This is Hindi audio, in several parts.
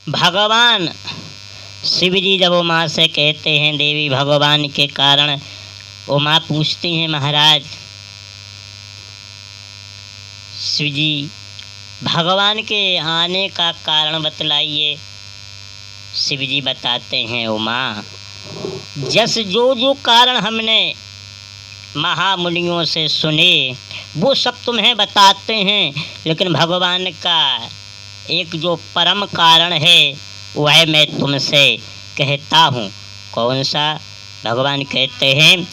भगवान शिव जी जब उमा से कहते हैं देवी भगवान के कारण, उमा पूछती हैं महाराज शिव जी भगवान के आने का कारण बतलाइए। शिव जी बताते हैं उमा जस जो कारण हमने महामुनियों से सुने वो सब तुम्हें बताते हैं, लेकिन भगवान का एक जो परम कारण है वह मैं तुमसे कहता हूँ। कौन सा? भगवान कहते हैं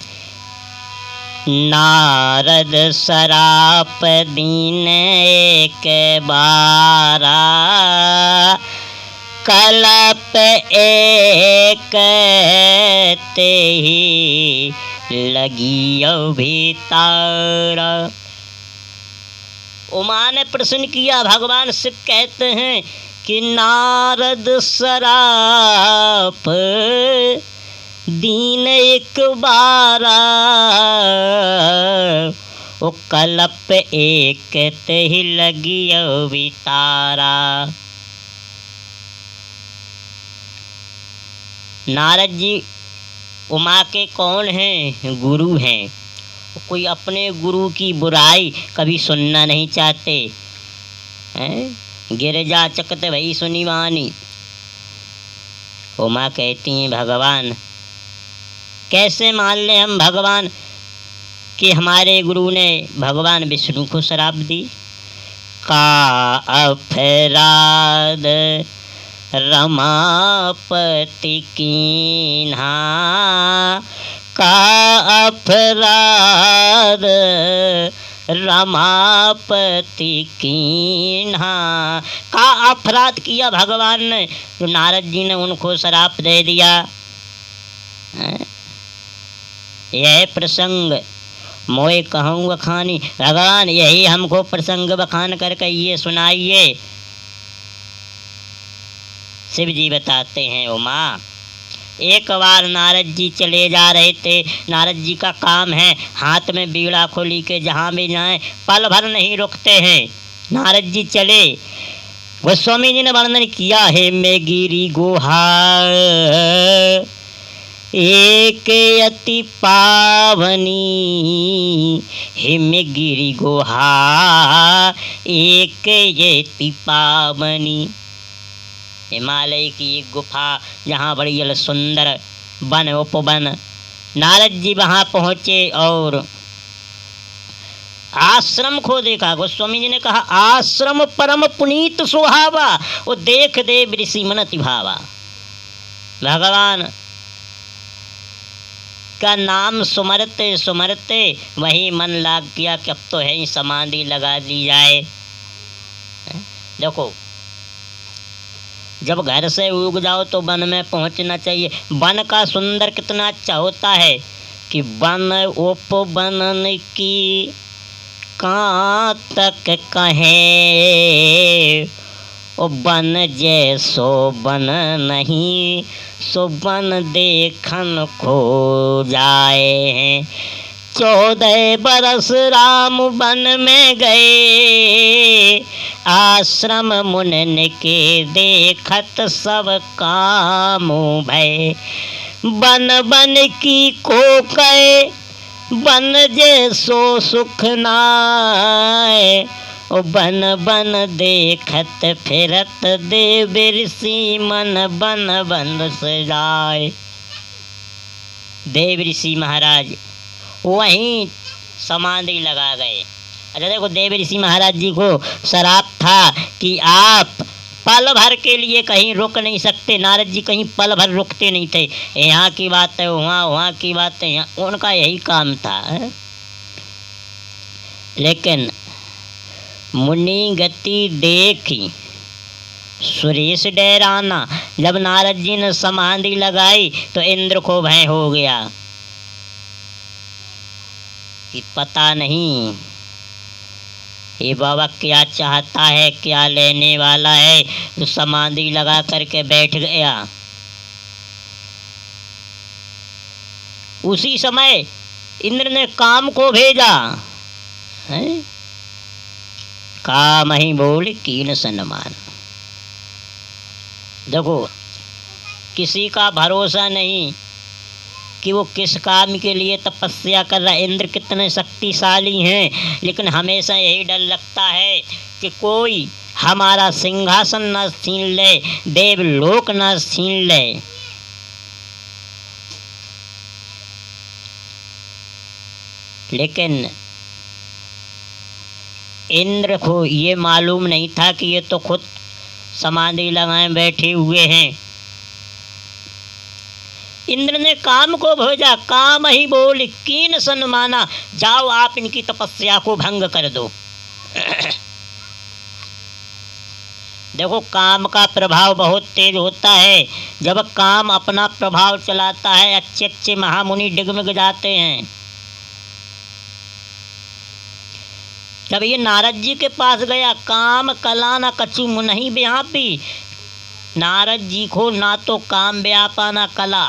नारद सराप दीन एक बारा, कलप एक ते ही लगी भीतारा। उमा ने प्रश्न किया, भगवान शिव कहते हैं कि नारद सराप दीन एक बारा, ओ कलप एक ते ही लगी भीतारा। नारद जी उमा के कौन हैं? गुरु हैं। कोई अपने गुरु की बुराई कभी सुनना नहीं चाहते हैं। गिरजा चकत भई सुनी वाणी। उमा कहती हैं भगवान कैसे मान ले हम भगवान कि हमारे गुरु ने भगवान विष्णु को श्राप दी। का अपराध रमापति कीन्हा, का अपराध रमापति कीन्हा। का अपराध किया भगवान ने जो नारद जी ने उनको श्राप दे दिया। यह प्रसंग मोए कहूँ बखानी। भगवान यही हमको प्रसंग बखान करके ये सुनाइए। शिव जी बताते हैं उमा एक बार नारद जी चले जा रहे थे। नारद जी का काम है हाथ में बीड़ा खोली के जहाँ भी जाएं पल भर नहीं रुकते हैं। नारद जी चले, गोस्वामी जी ने वर्णन किया है मैं गिरी गुहा एक अति पावनी, हिम गिरी गुहा एक अति पावनी। हिमालय की एक गुफा जहाँ बड़ी सुंदर वन उपवन। नारद जी वहाँ पहुँचे और आश्रम को देखा। गोस्वामी जी ने कहा आश्रम परम पुनीत सुहावा, वो देख देव ऋषि मनति भावा। भगवान का नाम सुमरते सुमरते वही मन लाग गया कि अब तो है ही समाधि लगा दी जाए। देखो जब घर से उग जाओ तो वन में पहुंचना चाहिए। वन का सुंदर कितना अच्छा होता है कि वन उपवन की कहाँ तक कहे, ओ बन जैसो बन नहीं सो बन देखन खो जाए हैं। 14 बरस राम वन में गए, आश्रम मुनन के देखत सब काम भय। बन बन की को कहे बन जैसो सुख नाय, ओ बन बन देखत फिरत देव ऋषि मन बन बन सजाए। देव ऋषि महाराज वहीं समाधि लगा गए। अच्छा देखो देव ऋषि महाराज जी को श्राप था कि आप पल भर के लिए कहीं रुक नहीं सकते। नारद जी कहीं पल भर रुकते नहीं थे। यहाँ की बात है वहाँ, वहाँ की बात है यहाँ, उनका यही काम था। लेकिन मुनि गति देखी सुरेश डराना। जब नारद जी ने समाधि लगाई तो इंद्र को भय हो गया कि पता नहीं ये बाबा क्या चाहता है, क्या लेने वाला है। तो समाधि लगा करके बैठ गया। उसी समय इंद्र ने काम को भेजा है? काम ही बोल कीन सन्मान। देखो, किसी का भरोसा नहीं कि वो किस काम के लिए तपस्या कर रहा है। इंद्र कितने शक्तिशाली हैं, लेकिन हमेशा यही डर लगता है कि कोई हमारा सिंहासन न छीन ले, देवलोक न छीन ले। लेकिन इंद्र को ये मालूम नहीं था कि ये तो खुद समाधि लगाए बैठे हुए हैं। इंद्र ने काम को भेजा, काम ही बोल कीन सन माना, जाओ आप इनकी तपस्या को भंग कर दो। देखो, काम का प्रभाव बहुत तेज होता है। जब काम अपना प्रभाव चलाता है, अच्छे अच्छे महामुनि डिगमिग जाते हैं। जब ये नारद जी के पास गया, काम कला न कछु मुनहि व्यापी, नारद जी को ना तो काम व्यापा ना कला,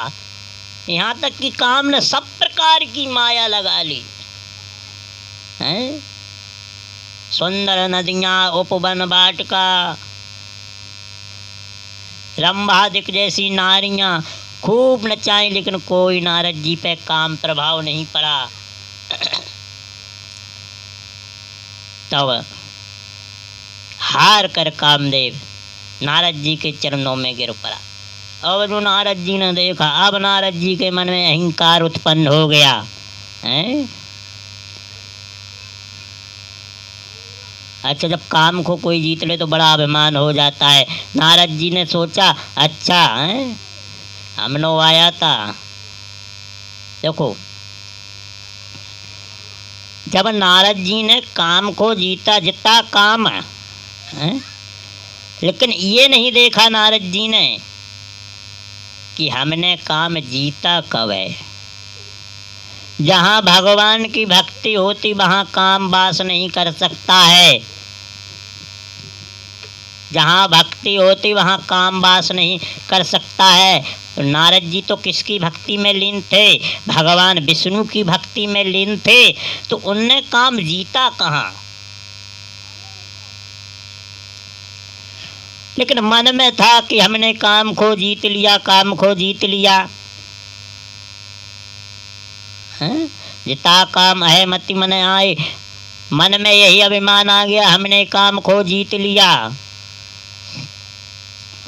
यहाँ तक कि काम ने सब प्रकार की माया लगा ली है। सुंदर नदियाँ, उपवन वाटिका, रंभादिक जैसी नारियां खूब नचाई, लेकिन कोई नारद जी पे काम प्रभाव नहीं पड़ा। तब हार कर कामदेव नारद जी के चरणों में गिर पड़ा। अब जो नारद जी ने देखा, अब नारद जी के मन में अहंकार उत्पन्न हो गया है। अच्छा, जब काम को कोई जीत ले तो बड़ा अभिमान हो जाता है। नारद जी ने सोचा, अच्छा है हमनो आया था। देखो, जब नारद जी ने काम को जीता, जितना काम है, लेकिन ये नहीं देखा नारद जी ने कि हमने काम जीता कब है। जहाँ भगवान की भक्ति होती वहाँ काम वास नहीं कर सकता है। जहाँ भक्ति होती वहाँ काम वास नहीं कर सकता है। तो नारद जी तो किसकी भक्ति में लीन थे? भगवान विष्णु की भक्ति में लीन थे। तो उनने काम जीता कहाँ? लेकिन मन में था कि हमने काम को जीत लिया, काम को जीत लिया है? जिता काम है मति मन आए, मन में यही अभिमान आ गया, हमने काम को जीत लिया।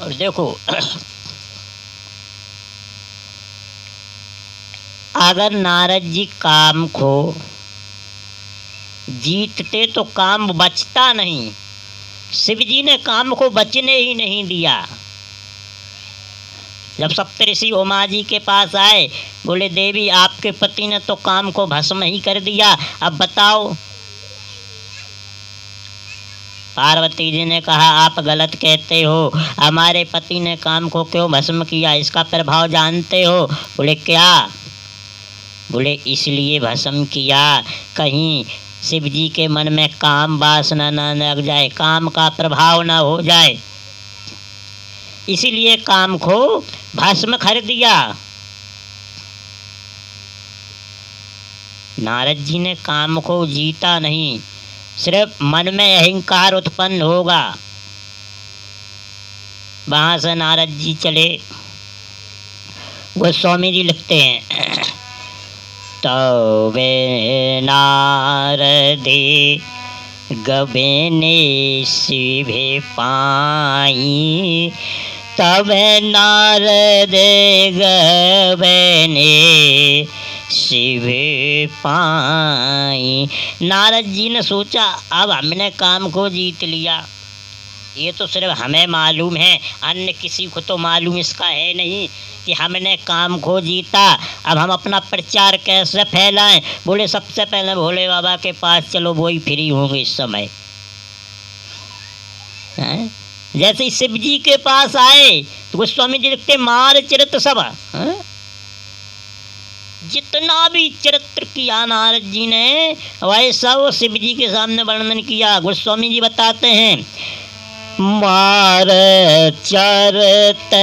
और देखो, अगर नारद जी काम को जीतते तो काम बचता नहीं। शिव जी ने काम को बचने ही नहीं दिया। जब सप्तऋषि उमा जी के पास आए, बोले देवी आपके पति ने तो काम को भस्म ही कर दिया, अब बताओ। पार्वती जी ने कहा आप गलत कहते हो, हमारे पति ने काम को क्यों भस्म किया, इसका प्रभाव जानते हो? बोले क्या? बोले इसलिए भस्म किया कहीं शिव जी के मन में काम वासना न लग जाए, काम का प्रभाव न हो जाए, इसीलिए काम को भस्म कर दिया। नारद जी ने काम को जीता नहीं, सिर्फ मन में अहंकार उत्पन्न होगा। वहां से नारद जी चले। गोस्वामी जी लिखते हैं, तवे नारदे गबेने शिवे पाई, तवे नारदे गबेने शिवे पाई। नारद जी ने सोचा अब हमने काम को जीत लिया, ये तो सिर्फ हमें मालूम है, अन्य किसी को तो मालूम इसका है नहीं कि हमने काम को जीता। अब हम अपना प्रचार कैसे फैलाएं? बोले सबसे पहले भोले बाबा के पास चलो, वो ही फ्री होंगे इस समय। जैसे ही शिव जी के पास आए तो गोस्वामी जी लिखते मार चरित्र सब, जितना भी चरित्र किया नारद जी ने वैसा वो शिव जी के सामने वर्णन किया। गोस्वामी जी बताते हैं, मार चरित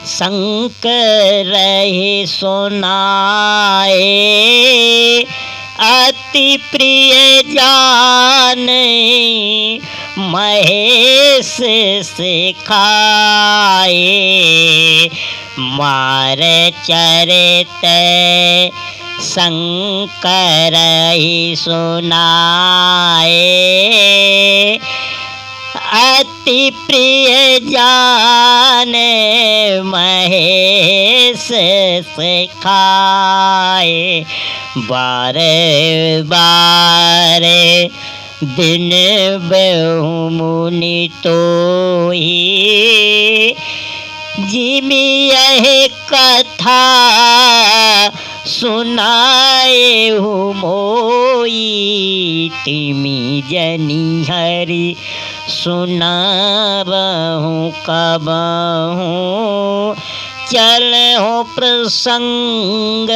शंकर रहे सुनाए, अति प्रिय जाने महेश सिखाए, मार चरित शंकर ही सुनाए। अति प्रिय जाने महेश सिखाए, बार बार दिन बहु मुनि तोहि, जिमि यह कथा सुनाए हूँ मोई, तिमि जनि हरि सुनाबहु कबहु, चलहु प्रसंग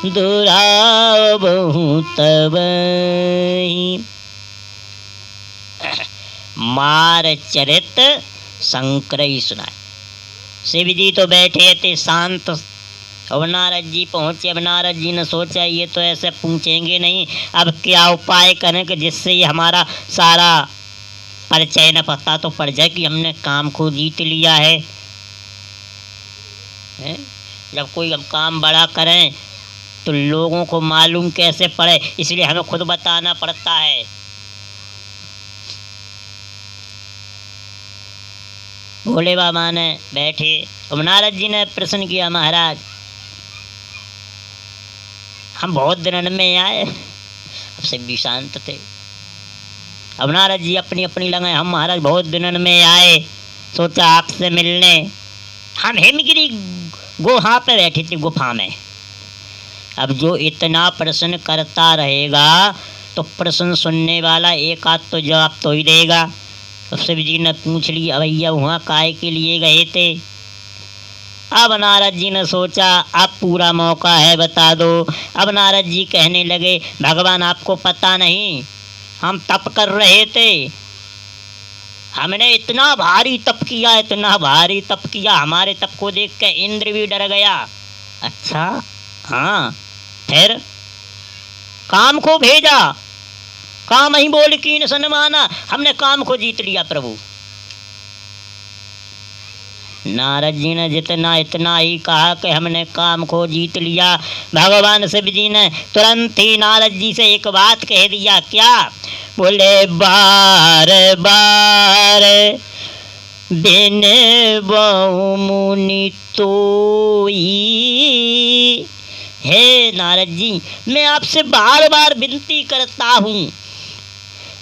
दुराबहु तबहि। मार चरित शंकर ही सुनाए। शिव जी तो बैठे थे शांत, अब नारद जी पहुँचे। अब नारद जी ने सोचा ये तो ऐसे पूछेंगे नहीं, अब क्या उपाय करें कि जिससे ये हमारा सारा परिचय न पता तो पड़ जाए कि हमने काम को जीत लिया है। जब कोई हम काम बड़ा करें तो लोगों को मालूम कैसे पड़े, इसलिए हमें खुद बताना पड़ता है। भोले बाबा ने बैठे। अब नारद जी ने प्रश्न किया, महाराज हम बहुत दिन में आए। अब सब भी शांत थे। अब नारद जी अपनी अपनी लगाए, हम महाराज बहुत दिन में आए, सोचा आपसे मिलने। हम हिमगिरी गुहा पे बैठे थे, गुफा में। अब जो इतना प्रश्न करता रहेगा तो प्रश्न सुनने वाला एक आध तो जवाब तो ही देगा। तो शिव जी ने पूछ लिया, भैया वहाँ काहे के लिए गए थे? अब नारद जी ने सोचा अब पूरा मौका है, बता दो। अब नारद जी कहने लगे, भगवान आपको पता नहीं, हम तप कर रहे थे। हमने इतना भारी तप किया, इतना भारी तप किया, हमारे तप को देख के इंद्र भी डर गया। अच्छा हाँ, फिर काम को भेजा, काम ही बोल कीन सनमाना, हमने काम को जीत लिया प्रभु। नारद जी ने जितना इतना ही कहा कि हमने काम को जीत लिया, भगवान शिव जी ने तुरंत ही नारद जी से एक बात कह दिया। क्या? बोले बार बार बिन बहु मुनि तोई। हे नारद जी, मैं आपसे बार बार विनती करता हूँ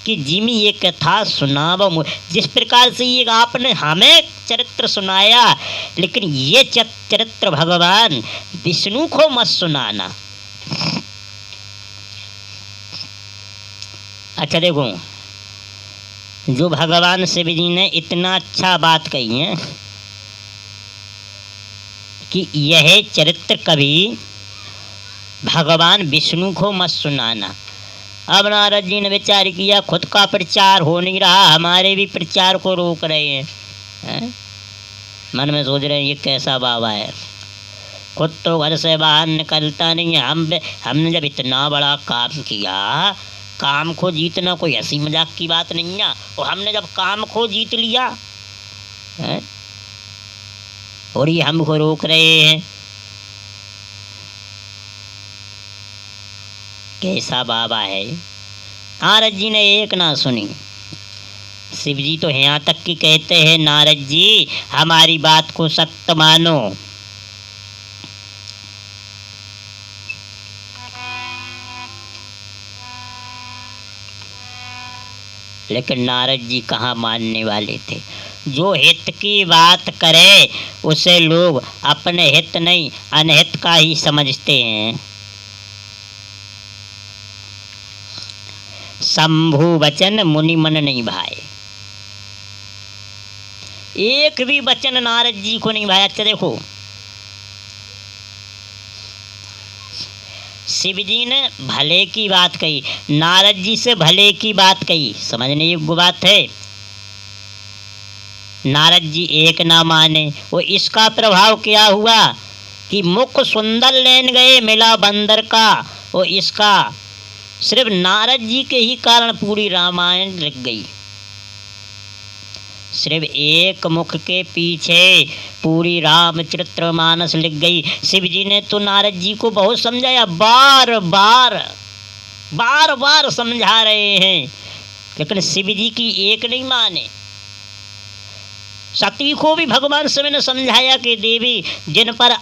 कि जिमी ये कथा सुनाव। जिस प्रकार से ये आपने हमें चरित्र सुनाया, लेकिन ये चरित्र भगवान विष्णु को मत सुनाना। अच्छा देखो, जो भगवान शिव जी ने इतना अच्छा बात कही है कि यह चरित्र कभी भगवान विष्णु को मत सुनाना। अब नारद जी ने विचार किया, खुद का प्रचार हो नहीं रहा, हमारे भी प्रचार को रोक रहे हैं। मन में सोच रहे हैं ये कैसा बाबा है, खुद तो घर से बाहर निकलता नहीं है। हमने जब इतना बड़ा काम किया, काम को जीतना कोई हंसी मजाक की बात नहीं है, और हमने जब काम को जीत लिया है और ये हमको रोक रहे हैं। कैसा बाबा है? नारद जी ने एक ना सुनी। शिव जी तो यहाँ तक कि कहते हैं, नारद जी हमारी बात को सख्त मानो। लेकिन नारद जी कहाँ मानने वाले थे। जो हित की बात करे उसे लोग अपने हित नहीं अनहित का ही समझते हैं। शंभु वचन मुनि मन नहीं भाए। एक भी वचन नारद जी को नहीं भाया। अच्छा देखो, शिव जी ने भले की बात कही, नारद जी से भले की बात कही, समझने योग्य बात है। नारद जी एक ना माने, वो इसका प्रभाव क्या हुआ कि मुख सुंदर लेन गए, मिला बंदर का, और इसका सिर्फ नारद जी के ही कारण पूरी रामायण लिख गई। सिर्फ एक मुख के पीछे पूरी रामचरितमानस लिख गई। शिव जी ने तो नारद जी को बहुत समझाया, बार बार समझा रहे हैं, लेकिन शिव जी की एक नहीं माने। सती को भी भगवान शिव ने समझाया कि देवी, जिन पर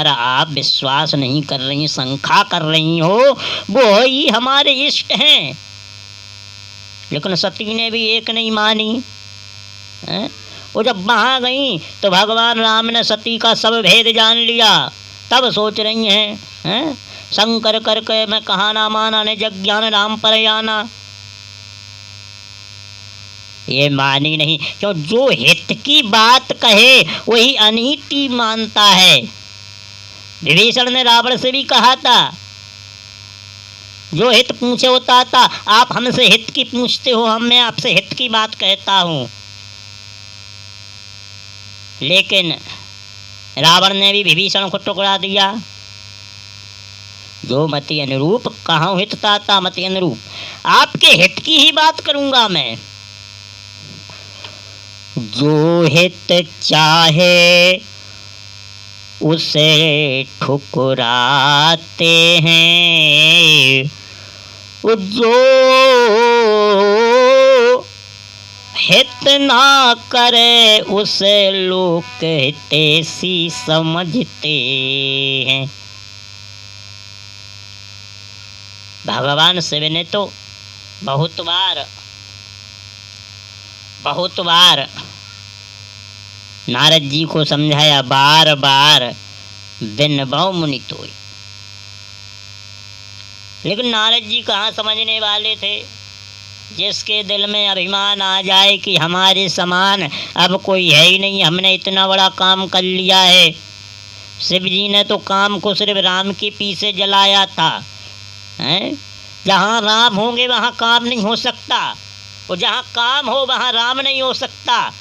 आप विश्वास नहीं कर रही, शंका कर रही हो, वो ही हमारे इष्ट हैं। लेकिन सती ने भी एक नहीं मानी। वो जब वहाँ गई तो भगवान राम ने सती का सब भेद जान लिया। तब सोच रही हैं, शंकर करके मैं कहा ना माना, ने जग ज्ञान राम पर आना। ये मानी नहीं, क्यों? जो हित की बात कहे वही अनीति मानता है। विभीषण ने रावण से भी कहा था, जो हित पूछे होता था, आप हमसे हित की पूछते हो, मैं आपसे हित की बात कहता हूं। लेकिन रावण ने भी विभीषण को टुकड़ा दिया। जो मति अनुरूप कहाँ हित था, मति अनुरूप आपके हित की ही बात करूंगा मैं। जो हित चाहे उसे ठुकराते हैं, जो हित ना करे उसे लोक हितैषी समझते हैं। भगवान शिव ने तो बहुत बार नारद जी को समझाया, बार बिन बहु मुनि तोय। लेकिन नारद जी कहाँ समझने वाले थे। जिसके दिल में अभिमान आ जाए कि हमारे समान अब कोई है ही नहीं, हमने इतना बड़ा काम कर लिया है। शिव जी ने तो काम को सिर्फ राम के पीछे जलाया था। जहाँ राम होंगे वहाँ काम नहीं हो सकता, और जहाँ काम हो वहाँ राम नहीं हो सकता।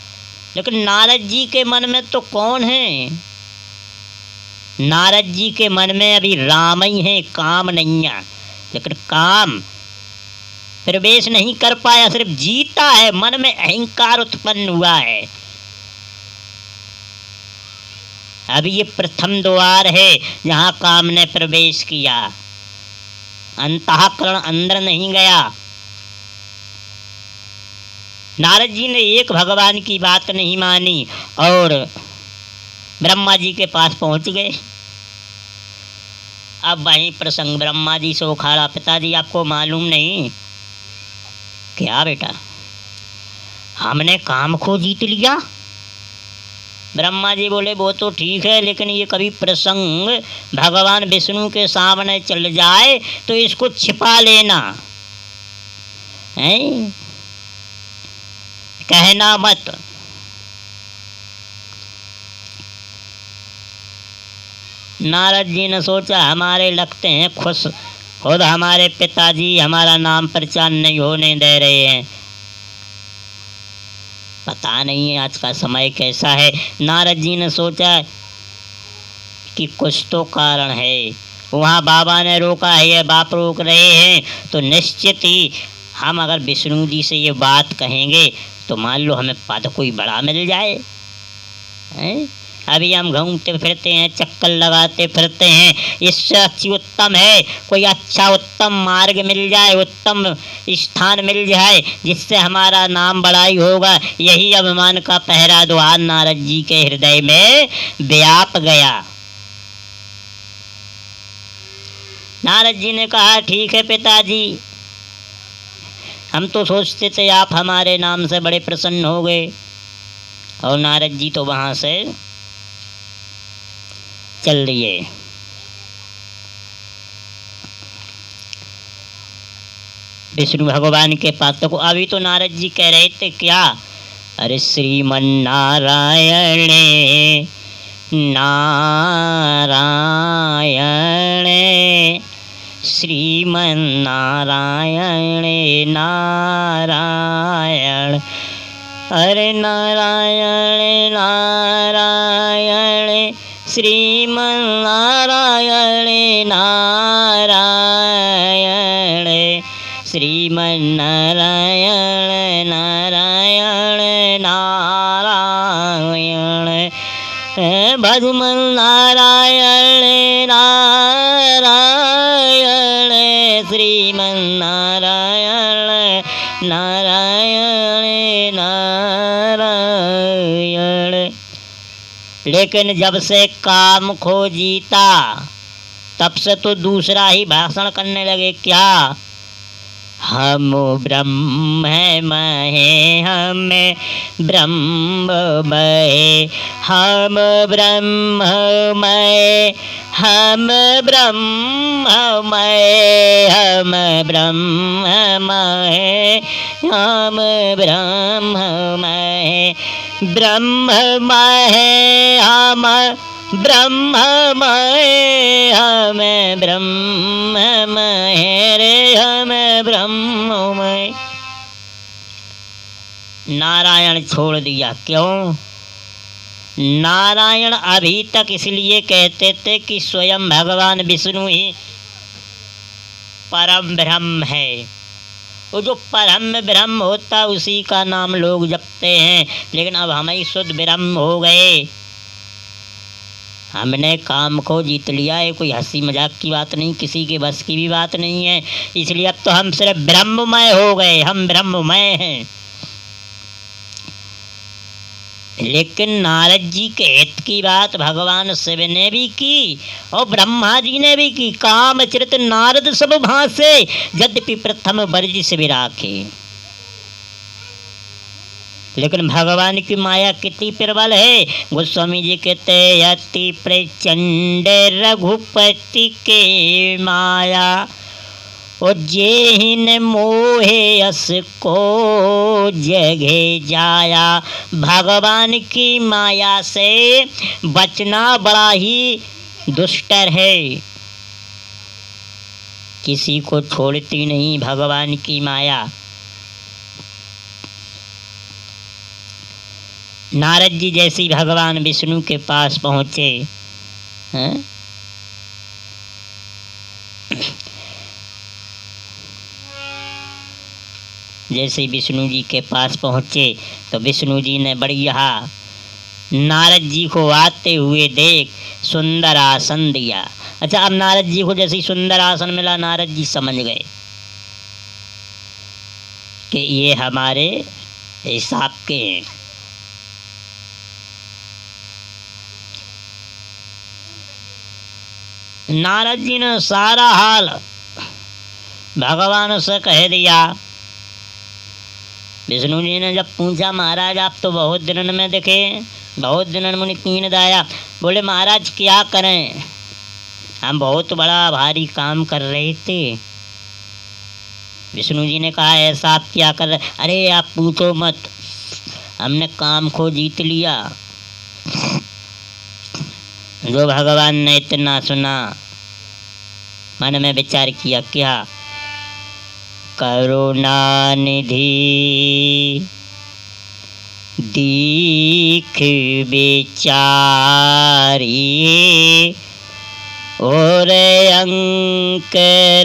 लेकिन नारद जी के मन में तो कौन है? नारद जी के मन में अभी राम ही है, काम नहीं है। लेकिन काम प्रवेश नहीं कर पाया, सिर्फ जीता है, मन में अहंकार उत्पन्न हुआ है। अभी ये प्रथम द्वार है जहाँ काम ने प्रवेश किया, अंतःकरण अंदर नहीं गया। नारद जी ने एक भगवान की बात नहीं मानी और ब्रह्मा जी के पास पहुंच गए। अब वहीं प्रसंग ब्रह्मा जी से उखाड़ा, पिताजी आपको मालूम नहीं? क्या बेटा? हमने काम को जीत लिया। ब्रह्मा जी बोले, वो तो ठीक है, लेकिन ये कभी प्रसंग भगवान विष्णु के सामने चल जाए तो इसको छिपा लेना है, कहना मत। नारद जी ने सोचा, हमारे लगते हैं खुश, खुद हमारे पिताजी हमारा नाम प्रचार नहीं होने दे रहे हैं। पता नहीं आज का समय कैसा है। नारद जी ने सोचा कि कुछ तो कारण है। वहाँ बाबा ने रोका है, ये बाप रोक रहे हैं, तो निश्चित ही हम अगर विष्णु जी से ये बात कहेंगे तो मान लो हमें पद कोई बड़ा मिल जाए। अभी हम घूमते फिरते हैं, चक्कर लगाते फिरते हैं, इससे अच्छी उत्तम है कोई अच्छा उत्तम मार्ग मिल जाए, उत्तम स्थान मिल जाए जिससे हमारा नाम बड़ाई होगा। यही अभिमान का पहरा द्वार नारद जी के हृदय में व्याप गया। नारद जी ने कहा, ठीक है पिताजी, हम तो सोचते थे आप हमारे नाम से बड़े प्रसन्न हो गए। और नारद जी तो वहाँ से चल दिए। विष्णु भगवान के पास तो अभी तो नारद जी कह रहे थे क्या? अरे श्रीमन नारायण नारायण, श्रीमन नारायण नारायण, अरे नारायण नारायण श्रीमन्नारायण नारायण श्रीमन्नारायण नारायण नारायण भजमन नारायण नारायण श्रीमन्नारायण नारायण नारायण। लेकिन जब से काम खो जीता तब से तो दूसरा ही भाषण करने लगे। क्या? हम ब्रह्ममय हम ब्रह्ममय हम ब्रह्ममय हम ब्रह्ममय हम ब्रह्ममय हम ब्रह्ममय ब्रह्ममय हम ब्रह्ममय हम ब्रह्ममय रे हम ब्रह्ममय। नारायण छोड़ दिया। क्यों? नारायण अभी तक इसलिए कहते थे कि स्वयं भगवान विष्णु ही परम ब्रह्म है। वो जो परम ब्रह्म होता उसी का नाम लोग जपते हैं। लेकिन अब हम ही शुद्ध ब्रह्म हो गए। हमने काम को जीत लिया है। कोई हंसी मजाक की बात नहीं, किसी के बस की भी बात नहीं है। इसलिए अब तो हम सिर्फ ब्रह्ममय हो गए। हम ब्रह्ममय हैं। लेकिन नारद जी के हित की बात भगवान शिव ने भी की और ब्रह्मा जी ने भी की। कामचरित नारद सब भासे यद्यपि प्रथम वर्ज शिव राखे। लेकिन भगवान की माया कितनी प्रबल है। गोस्वामी जी कहते अति प्रचंड रघुपति के माया ओ जेहिन मोहे अस को जगे जाया। भगवान की माया से बचना बड़ा ही दुष्कर है। किसी को छोड़ती नहीं भगवान की माया। नारद जी जैसी भगवान विष्णु के पास पहुँचे हैं? जैसे विष्णु जी के पास पहुँचे तो विष्णु जी ने बढ़िया नारद जी को आते हुए देख सुंदर आसन दिया। अच्छा, अब नारद जी को जैसे सुंदर आसन मिला नारद जी समझ गए कि ये हमारे हिसाब के हैं। नारद जी ने सारा हाल भगवान से कह दिया। विष्णु जी ने जब पूछा महाराज आप तो बहुत दिनन में दिखे, बहुत दिनन मुनि कीन दाया। बोले महाराज क्या करें, हम बहुत बड़ा भारी काम कर रहे थे। विष्णु जी ने कहा ऐसा आप क्या कर रहे? अरे आप पूछो मत, हमने काम को जीत लिया। जो भगवान ने इतना सुना मन में विचार किया क्या? करुणा निधि दीख बेचारी और अंक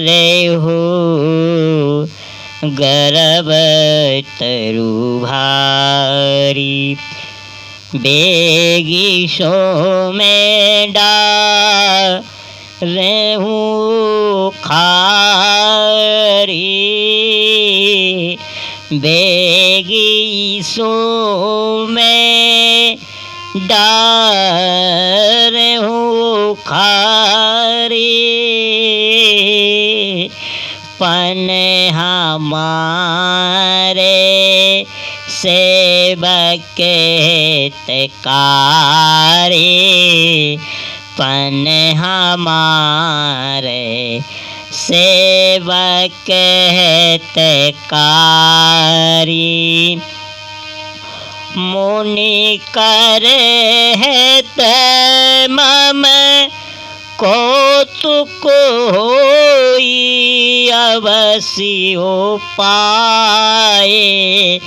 रे हो गर्भ तरु भारी। बेगी सो में रेहू खारी। बेगी सो में रेहू खारी। पन हमारे सेवक हितकारी। पन हमारे सेवक हितकारी। मुनि करे हित मम कौतुक होई। अवश्य पाए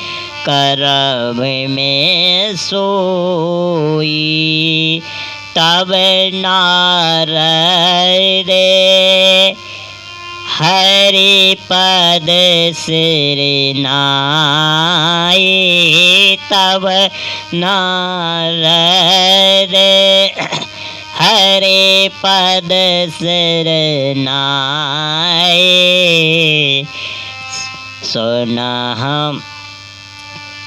करम में सोई। तब नारद हरि पद सिर नाए, तब नारद हरि पद सिर नाए। सुना हम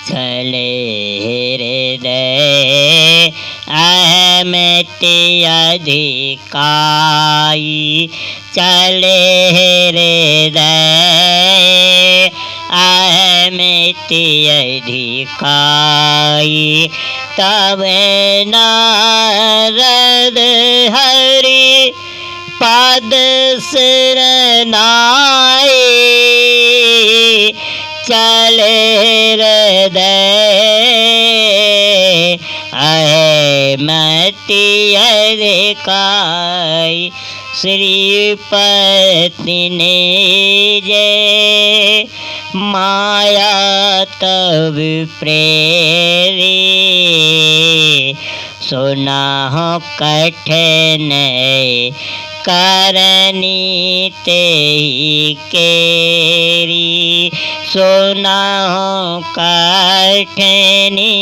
चले हृदय अहमित अधिकाई, चले हृदय अहमित अधिकाई। तब नारद हरि पद सिर नाए, चले हृदय अहमित अधिकाई। श्रीपति ने जय माया तब प्रेरी, सुना हो कठिन करनी तेहि केरी, सुना हो कठिनी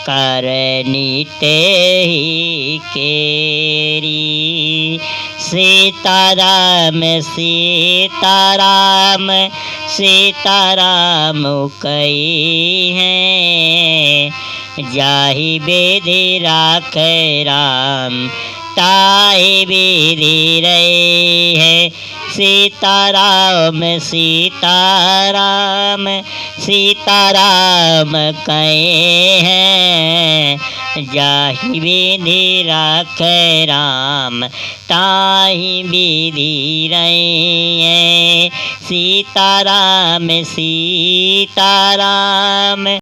करनी तेहि केरी। सीताराम सीताराम सीताराम कही हैं, जाहि विधि राखे राम ताहि विधि रही है। सीताराम सीताराम सीताराम कहे हैं, जाहि विधि राखे राम ताहि विधि रही है। सीताराम सीताराम।